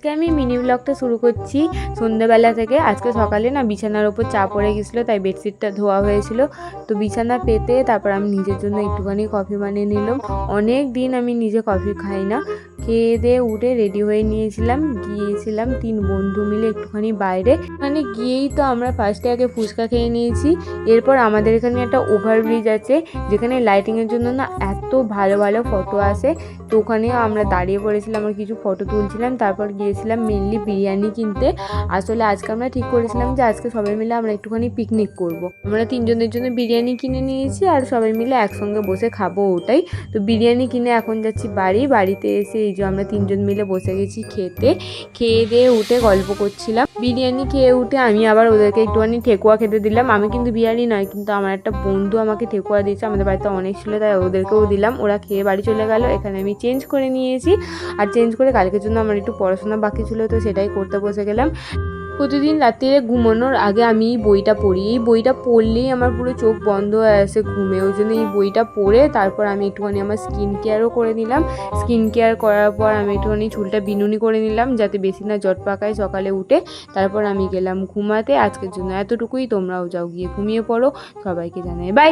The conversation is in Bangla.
আজকে আমি মিনি ব্লগটা শুরু করছি সন্ধ্যাবেলা থেকে। আজকে সকালে না বিছানার ওপর চাপ পড়ে গেছিলো, তাই বেডশিটটা ধোয়া হয়েছিল। তো বিছানা পেতে তারপর আমি নিজের জন্য একটুখানি কফি বানিয়ে নিলাম। অনেক দিন আমি নিজে কফি খাই না। খেয়ে দিয়ে উঠে রেডি হয়ে গিয়েছিলাম 3 বন্ধু মিলে একটুখানি বাইরে। মানে গিয়েই তো আমরা ফার্স্টে আগে ফুচকা খেয়ে নিয়েছি। এরপর আমাদের এখানে একটা ওভারব্রিজ আছে, যেখানে লাইটিংয়ের জন্য না এত ভালো ভালো ফটো আসে। তো ওখানে আমরা দাঁড়িয়ে পড়েছিলাম, আমরা কিছু ফটো তুলছিলাম। তারপর গিয়েছিলাম মেনলি বিরিয়ানি কিনতে। আসলে আজকে আমরা ঠিক করেছিলাম যে আজকে সবাই মিলে আমরা একটুখানি পিকনিক করব। আমরা 3 জনের জন্য বিরিয়ানি কিনে নিয়েছি আর সবাই মিলে একসঙ্গে বসে খাবো ওটাই। তো বিরিয়ানি কিনে এখন যাচ্ছি বাড়িতে এসে এই যে আমরা 3 জন মিলে বসে গেছি খেতে। খেয়ে দিয়ে উঠে গল্প করছিলাম। বিরিয়ানি খেয়ে উঠে আমি আবার ওদেরকে একটুখানি ঠেকুয়া খেতে দিলাম। আমি কিন্তু বিরিয়ানি নয়, কিন্তু আমার একটা বন্ধু আমাকে ঠেকুয়া দিয়েছে। আমাদের বাড়িতে অনেক ছিল, তাই ওদেরকেও দিলাম। ওরা খেয়ে বাড়ি চলে গেল। এখানে আমি চেঞ্জ করে নিয়েছি, আর চেঞ্জ করে কালকের জন্য আমার একটু পড়াশোনা বাকি ছিল, তো সেটাই করতে বসে গেলাম। প্রতিদিন রাত্রিরে ঘুমানোর আগে আমি এই বইটা পড়ি। এই বইটা পড়লেই আমার পুরো চোখ বন্ধ হয়ে আসে ঘুমে। ওই জন্য এই বইটা পড়ে তারপর আমি একটুখানি আমার স্কিন কেয়ারও করে নিলাম। স্কিন কেয়ার করার পর আমি একটুখানি চুলটা বিনুনি করে নিলাম, যাতে বেশি না জট পাকায় সকালে উঠে। তারপর আমি গেলাম ঘুমাতে। আজকের জন্য এতটুকুই। তোমরাও যাও, গিয়ে ঘুমিয়ে পড়ো। সবাইকে জানাই বাই।